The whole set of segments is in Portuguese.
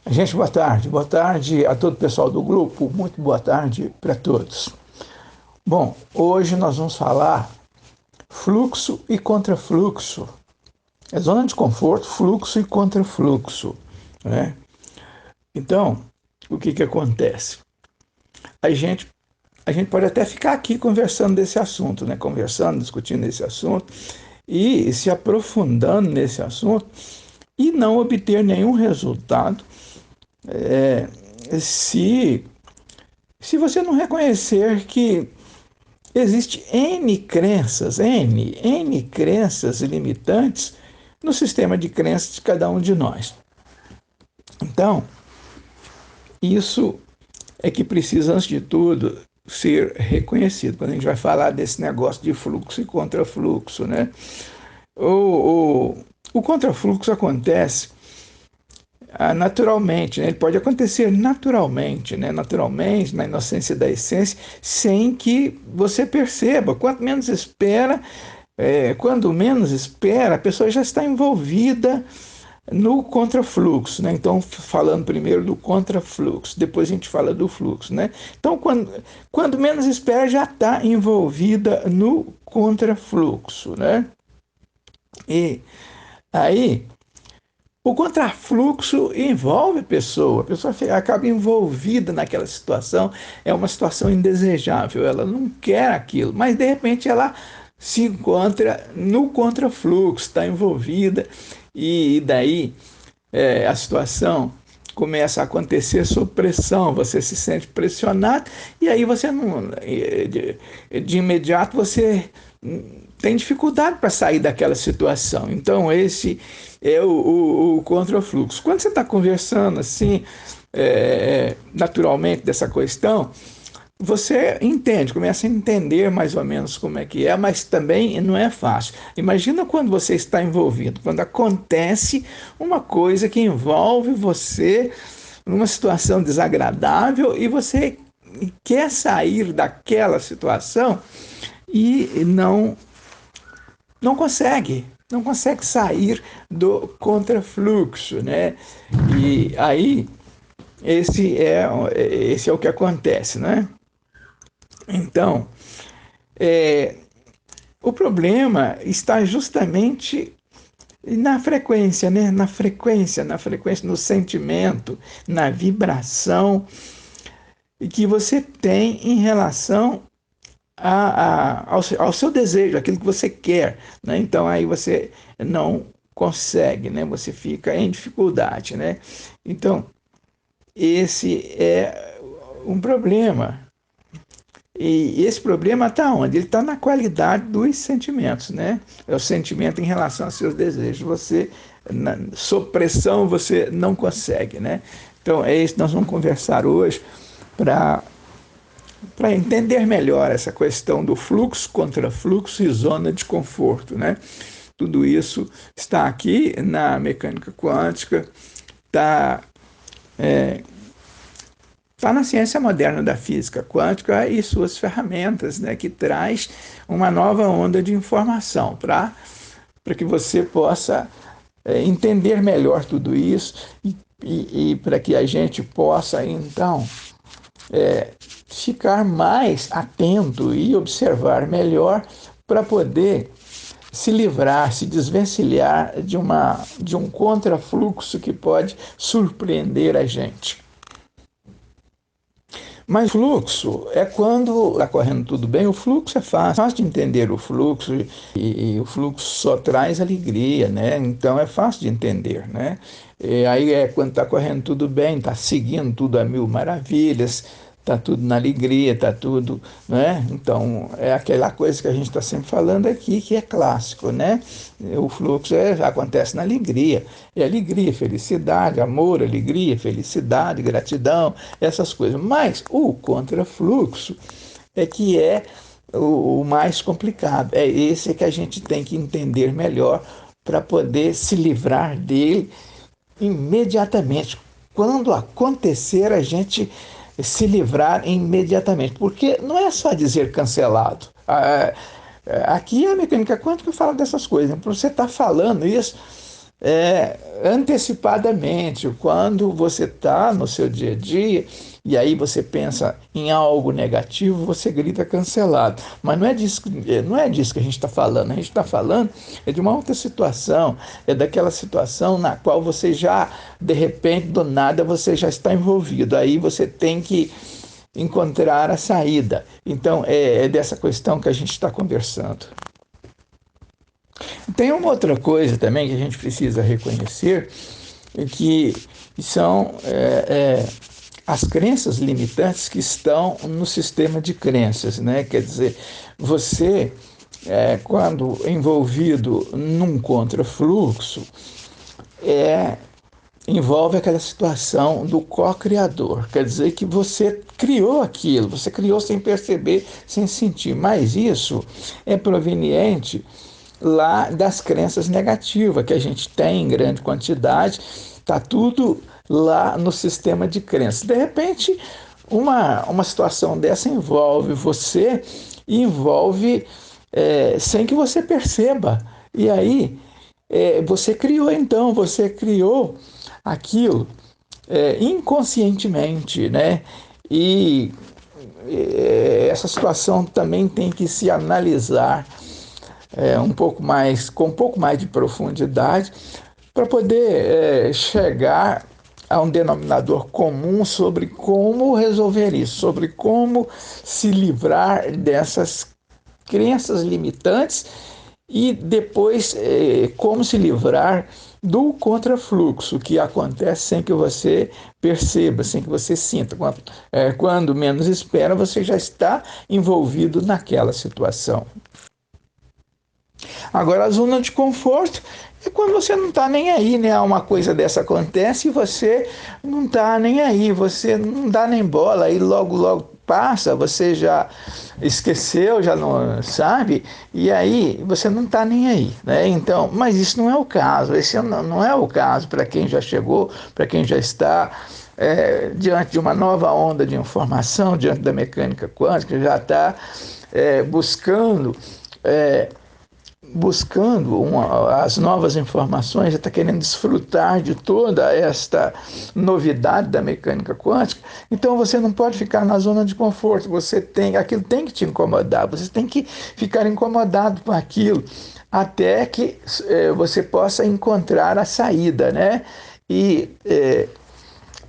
Gente, boa tarde. Boa tarde a todo o pessoal do grupo. Muito boa tarde para todos. Bom, hoje nós vamos falar fluxo e contrafluxo. É zona de conforto, fluxo e contrafluxo, né? Então, o que acontece? A gente, a gente pode até ficar aqui conversando desse assunto, né? Conversando, discutindo esse assunto e se aprofundando nesse assunto e não obter nenhum resultado se se você não reconhecer que existe N crenças limitantes no sistema de crenças de cada um de nós. Então, isso é que precisa, antes de tudo, ser reconhecido. Quando a gente vai falar desse negócio de fluxo e contrafluxo, né? O, o, o contrafluxo acontece naturalmente, né? Ele pode acontecer naturalmente, né? Naturalmente, na inocência da essência, sem que você perceba. Quando menos espera, a pessoa já está envolvida no contrafluxo, né? Então, falando primeiro do contrafluxo, depois a gente fala do fluxo, né? Então, quando menos espera, já está envolvida no contrafluxo, né? E aí o contrafluxo envolve a pessoa acaba envolvida naquela situação, é uma situação indesejável, ela não quer aquilo, mas de repente ela se encontra no contrafluxo, está envolvida, e daí a situação começa a acontecer sob pressão, você se sente pressionado, e aí você não, de imediato você tem dificuldade para sair daquela situação. Então, esse é o contrafluxo. Quando você está conversando assim, naturalmente dessa questão, você entende, começa a entender mais ou menos como é que é, mas também não é fácil. Imagina quando você está envolvido, quando acontece uma coisa que envolve você numa situação desagradável e você quer sair daquela situação e não consegue, não consegue sair do contrafluxo, né? E aí esse é o que acontece, né? Então, é, o problema está justamente na frequência, né? Na frequência, no sentimento, na vibração que você tem em relação ao seu desejo, aquilo que você quer, né? Então aí você não consegue, né? Você fica em dificuldade, né? Então esse é um problema. E esse problema está onde? Ele está na qualidade dos sentimentos, né? É o sentimento em relação aos seus desejos. Sob pressão, você não consegue, né? Então, é isso que nós vamos conversar hoje para entender melhor essa questão do fluxo, contrafluxo e zona de conforto, né? Tudo isso está aqui na mecânica quântica, está na ciência moderna da física quântica e suas ferramentas, né, que traz uma nova onda de informação para que você possa entender melhor tudo isso e para que a gente possa, então, ficar mais atento e observar melhor para poder se livrar, se desvencilhar de um contrafluxo que pode surpreender a gente. Mas fluxo é quando está correndo tudo bem, o fluxo é fácil de entender o fluxo e o fluxo só traz alegria, né? Então é fácil de entender, né? E aí é quando está correndo tudo bem, está seguindo tudo a mil maravilhas, está tudo na alegria, está tudo, né? Então é aquela coisa que a gente está sempre falando aqui, que é clássico, né? O fluxo acontece na alegria. É alegria, felicidade, amor, alegria, felicidade, gratidão, essas coisas. Mas o contrafluxo é que é o mais complicado. É esse que a gente tem que entender melhor para poder se livrar dele imediatamente. Quando acontecer, a gente se livrar imediatamente. Porque não é só dizer cancelado. Aqui a mecânica quântica fala dessas coisas. Você está falando isso, antecipadamente, quando você está no seu dia a dia e aí você pensa em algo negativo, você grita cancelado. Mas não é disso que a gente está falando. A gente está falando é de uma outra situação, é daquela situação na qual você já, de repente, do nada, você já está envolvido. Aí você tem que encontrar a saída. Então, é dessa questão que a gente está conversando. Tem uma outra coisa também que a gente precisa reconhecer, que são as crenças limitantes que estão no sistema de crenças, né? Quer dizer, você, quando envolvido num contrafluxo, é, envolve aquela situação do co-criador. Quer dizer que você criou aquilo, você criou sem perceber, sem sentir. Mas isso é proveniente lá das crenças negativas que a gente tem em grande quantidade, está tudo lá no sistema de crenças. De repente, uma situação dessa envolve você e envolve sem que você perceba. E aí, você criou aquilo inconscientemente, né? E essa situação também tem que se analisar um pouco mais, com um pouco mais de profundidade, para poder chegar a um denominador comum sobre como resolver isso, sobre como se livrar dessas crenças limitantes e depois como se livrar do contrafluxo que acontece sem que você perceba, sem que você sinta. Quando menos espera, você já está envolvido naquela situação. Agora, a zona de conforto é quando você não está nem aí, né? Uma coisa dessa acontece e você não está nem aí, você não dá nem bola, aí logo, logo passa, você já esqueceu, já não sabe, e aí você não está nem aí, né? Então, mas isso não é o caso, esse não é o caso para quem já chegou, para quem já está diante de uma nova onda de informação, diante da mecânica quântica, já está buscando as novas informações, já está querendo desfrutar de toda esta novidade da mecânica quântica, então você não pode ficar na zona de conforto, aquilo tem que te incomodar, você tem que ficar incomodado com aquilo, até que você possa encontrar a saída, né? E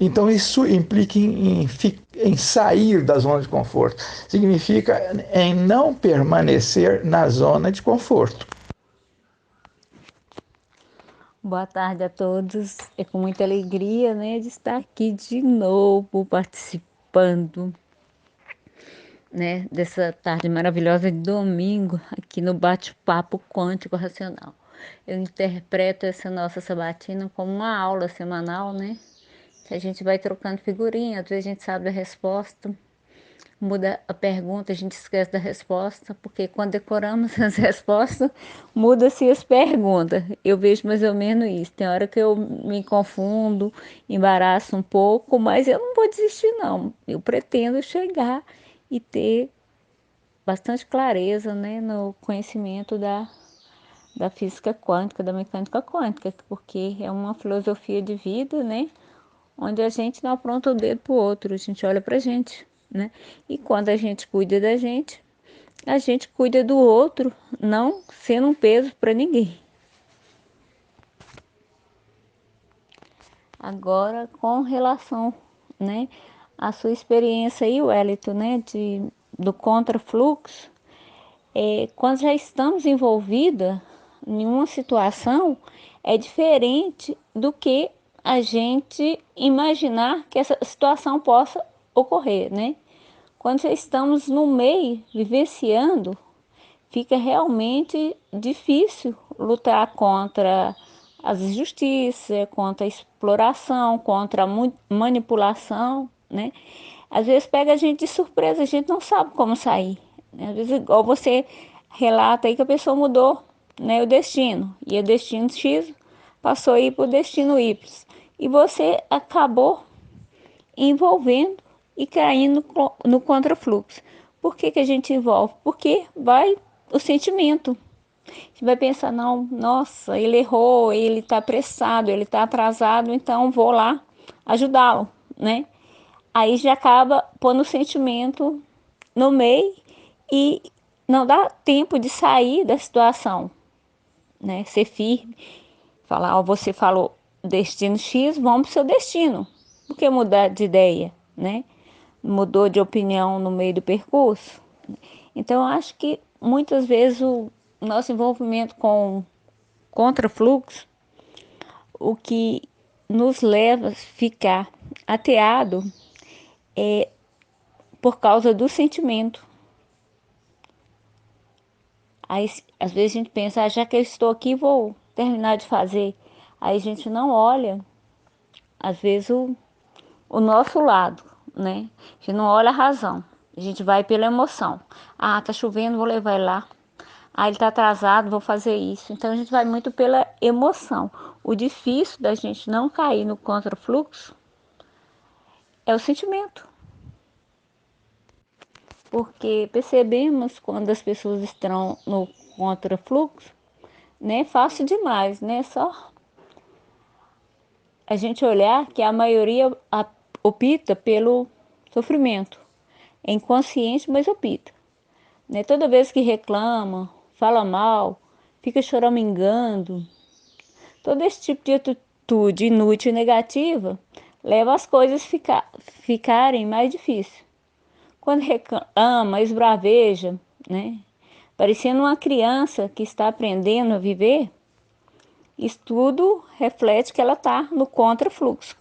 então, isso implica em sair da zona de conforto. Significa em não permanecer na zona de conforto. Boa tarde a todos. É com muita alegria, né, de estar aqui de novo participando, né, dessa tarde maravilhosa de domingo aqui no Bate-Papo Quântico Racional. Eu interpreto essa nossa sabatina como uma aula semanal, né, que a gente vai trocando figurinha, às vezes a gente sabe a resposta, muda a pergunta, a gente esquece da resposta, porque quando decoramos as respostas, muda-se as perguntas. Eu vejo mais ou menos isso. Tem hora que eu me confundo, embaraço um pouco, mas eu não vou desistir, não. Eu pretendo chegar e ter bastante clareza, né, no conhecimento da física quântica, da mecânica quântica, porque é uma filosofia de vida, né, onde a gente não apronta o dedo pro outro, a gente olha pra gente, né? E quando a gente cuida da gente, a gente cuida do outro, não sendo um peso para ninguém. Agora, com relação, né, à sua experiência aí, Wellington, né, do contrafluxo, quando já estamos envolvida em uma situação, é diferente do que a gente imaginar que essa situação possa ocorrer, né? Quando já estamos no meio, vivenciando, fica realmente difícil lutar contra as injustiças, contra a exploração, contra a manipulação, né? Às vezes pega a gente de surpresa, a gente não sabe como sair, né? Às vezes, igual você relata aí que a pessoa mudou, né, o destino, e o destino X passou a ir para o destino Y. E você acabou envolvendo e caindo no contrafluxo. Por que a gente envolve? Porque vai o sentimento. A gente vai pensar, não, nossa, ele errou, ele está apressado, ele está atrasado, então vou lá ajudá-lo, né? Aí já acaba pondo o sentimento no meio e não dá tempo de sair da situação, né? Ser firme, falar, ó, você falou destino X, vamos para o seu destino. Por que mudar de ideia, né? Mudou de opinião no meio do percurso. Então, eu acho que muitas vezes o nosso envolvimento com contrafluxo, o que nos leva a ficar ateado é por causa do sentimento. Aí, às vezes a gente pensa, ah, já que eu estou aqui, vou terminar de fazer. Aí a gente não olha, às vezes, o nosso lado, né? A gente não olha a razão. A gente vai pela emoção. Ah, tá chovendo, vou levar ele lá. Ah, ele tá atrasado, vou fazer isso. Então a gente vai muito pela emoção. O difícil da gente não cair no contrafluxo é o sentimento. Porque percebemos quando as pessoas estão no contrafluxo, né? Fácil demais, né? Só a gente olhar que a maioria opta pelo sofrimento. É inconsciente, mas opta. Né? Toda vez que reclama, fala mal, fica choramingando, todo esse tipo de atitude inútil e negativa leva as coisas ficarem mais difíceis. Quando reclama, esbraveja, né? Parecendo uma criança que está aprendendo a viver, isso tudo reflete que ela está no contrafluxo,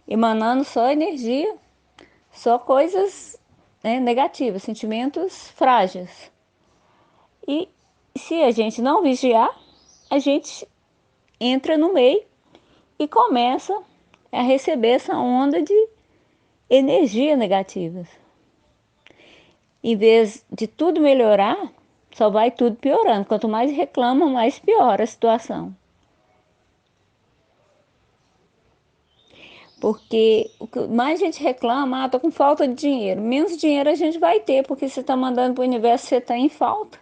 emanando só energia, só coisas, né, negativas, sentimentos frágeis. E se a gente não vigiar, a gente entra no meio e começa a receber essa onda de energia negativas. Em vez de tudo melhorar, só vai tudo piorando. Quanto mais reclama, mais piora a situação. Porque o que mais a gente reclama, ah, tô com falta de dinheiro. Menos dinheiro a gente vai ter, porque você está mandando para o universo, você está em falta.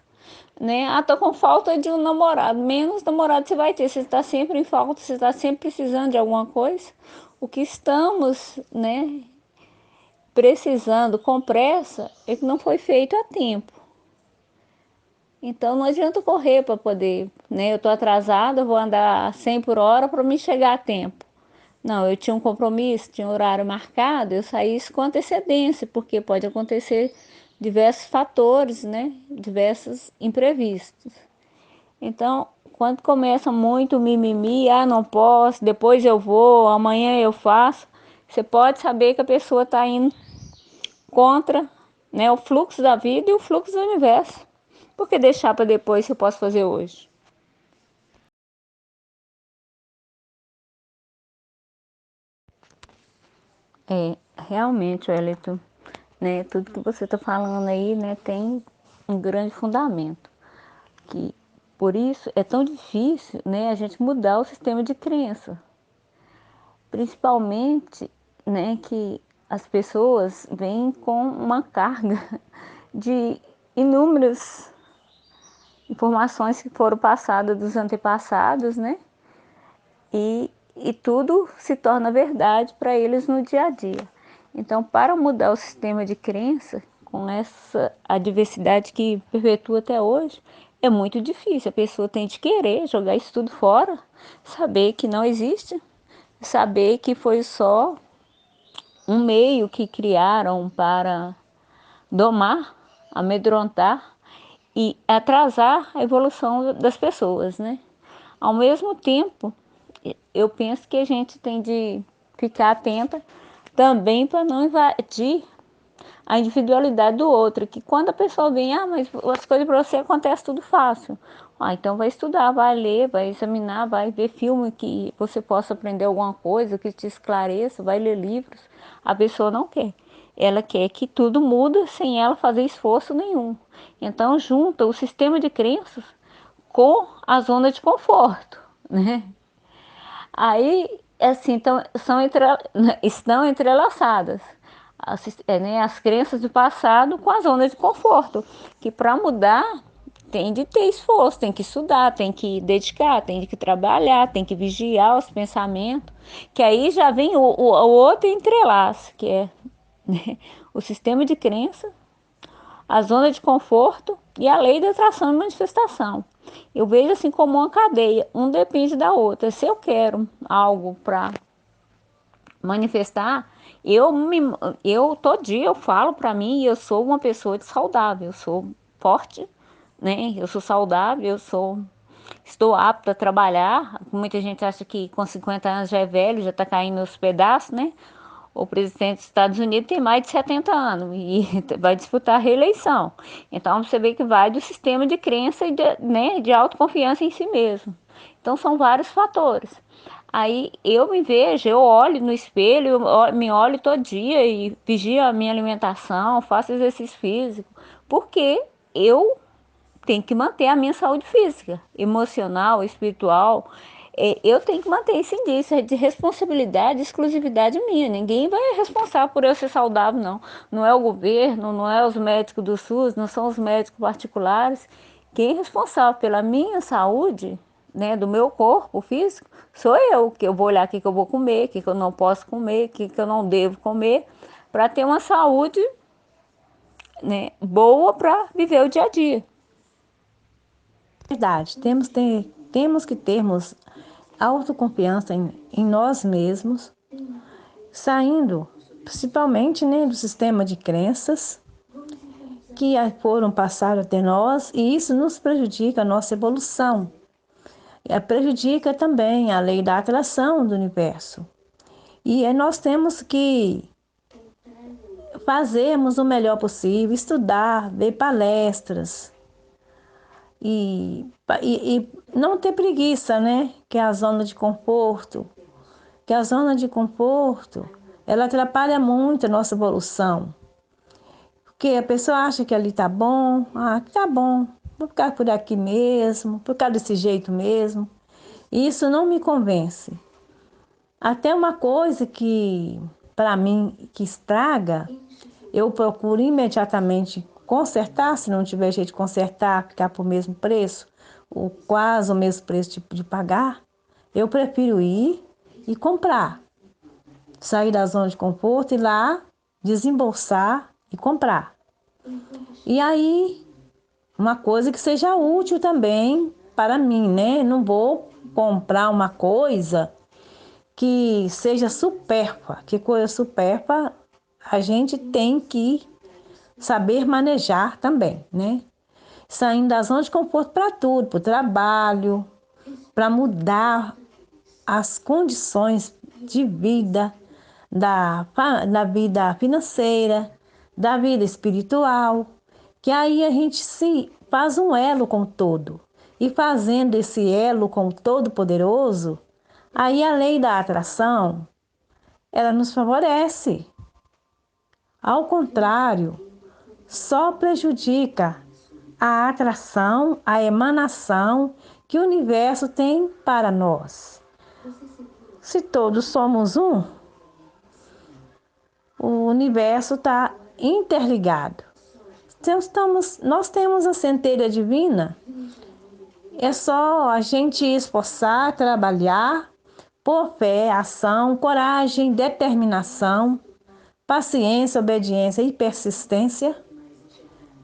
Né? Ah, tô com falta de um namorado. Menos namorado você vai ter. Você está sempre em falta, você está sempre precisando de alguma coisa. O que estamos, né, precisando com pressa é que não foi feito a tempo. Então não adianta correr para poder, né? Eu tô atrasada, vou andar 100 por hora para me chegar a tempo. Não, eu tinha um compromisso, tinha um horário marcado, eu saí isso com antecedência, porque pode acontecer diversos fatores, né? Diversos imprevistos. Então, quando começa muito mimimi, ah, não posso, depois eu vou, amanhã eu faço, você pode saber que a pessoa está indo contra, né, o fluxo da vida e o fluxo do universo. Por que deixar para depois se eu posso fazer hoje? É, realmente, Wellington, né, tudo que você está falando aí, né, tem um grande fundamento. Que por isso é tão difícil, né, a gente mudar o sistema de crença. Principalmente, né, que as pessoas vêm com uma carga de inúmeras informações que foram passadas dos antepassados, né? E tudo se torna verdade para eles no dia a dia. Então, para mudar o sistema de crença, com essa adversidade que perpetua até hoje, é muito difícil. A pessoa tem de querer jogar isso tudo fora, saber que não existe, saber que foi só um meio que criaram para domar, amedrontar e atrasar a evolução das pessoas, né? Ao mesmo tempo, eu penso que a gente tem de ficar atenta também para não invadir a individualidade do outro, que quando a pessoa vem, ah, mas as coisas para você acontecem tudo fácil. Ah, então vai estudar, vai ler, vai examinar, vai ver filme que você possa aprender alguma coisa, que te esclareça, vai ler livros. A pessoa não quer. Ela quer que tudo muda sem ela fazer esforço nenhum. Então junta o sistema de crenças com a zona de conforto, né? Aí, assim, então, estão entrelaçadas as crenças do passado com a zona de conforto, que para mudar tem de ter esforço, tem que estudar, tem que dedicar, tem que trabalhar, tem que vigiar os pensamentos, que aí já vem o outro entrelaço, que é, né, o sistema de crença, a zona de conforto e a lei da atração e manifestação. Eu vejo assim como uma cadeia, um depende da outra. Se eu quero algo para manifestar, eu me, eu todo dia eu falo para mim, eu sou uma pessoa de saudável, eu sou forte, né? Eu sou saudável, estou apta a trabalhar. Muita gente acha que com 50 anos já é velho, já está caindo nos pedaços, né? O presidente dos Estados Unidos tem mais de 70 anos e vai disputar a reeleição. Então você vê que vai do sistema de crença e de, né, de autoconfiança em si mesmo. Então são vários fatores. Aí eu me vejo, eu olho no espelho, me olho todo dia e vigio a minha alimentação, faço exercício físico, porque eu tenho que manter a minha saúde física, emocional, espiritual. Eu tenho que manter esse indício de responsabilidade, exclusividade minha. Ninguém vai responsável por eu ser saudável, não. Não é o governo, não é os médicos do SUS, não são os médicos particulares. Quem é responsável pela minha saúde, né, do meu corpo físico, sou eu, que eu vou olhar o que eu vou comer, o que eu não posso comer, o que eu não devo comer, para ter uma saúde, né, boa para viver o dia a dia. Verdade, temos que termos autoconfiança em nós mesmos, saindo principalmente, né, do sistema de crenças que foram passadas até nós, e isso nos prejudica a nossa evolução. Prejudica também a lei da atração do universo. E nós temos que fazermos o melhor possível, estudar, ver palestras e não ter preguiça, né? Que é a zona de conforto. Que a zona de conforto, ela atrapalha muito a nossa evolução. Porque a pessoa acha que ali tá bom, vou ficar por aqui mesmo, vou ficar desse jeito mesmo. E isso não me convence. Até uma coisa que, para mim, que estraga, eu procuro imediatamente consertar, se não tiver jeito de consertar, ficar por mesmo preço, ou quase o mesmo preço de pagar, eu prefiro ir e comprar. Sair da zona de conforto e ir lá desembolsar e comprar. E aí, uma coisa que seja útil também para mim, né? Não vou comprar uma coisa que seja supérflua, que coisa supérflua a gente tem que saber manejar também, né? Saindo da zona de conforto para tudo, para o trabalho, para mudar as condições de vida, da vida financeira, da vida espiritual, que aí a gente se faz um elo com o todo. E fazendo esse elo com o Todo-Poderoso, aí a lei da atração, ela nos favorece. Ao contrário, só prejudica a atração, a emanação que o universo tem para nós. Se todos somos um, o universo está interligado. Nós temos a centelha divina, é só a gente esforçar, trabalhar, por fé, ação, coragem, determinação, paciência, obediência e persistência.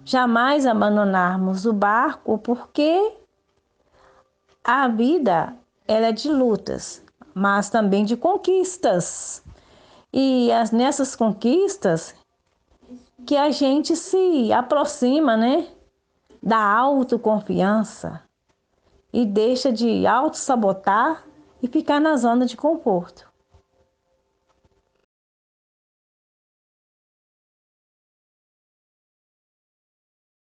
Jamais abandonarmos o barco, porque a vida ela é de lutas, mas também de conquistas. E nessas conquistas que a gente se aproxima, né, da autoconfiança e deixa de auto-sabotar e ficar na zona de conforto.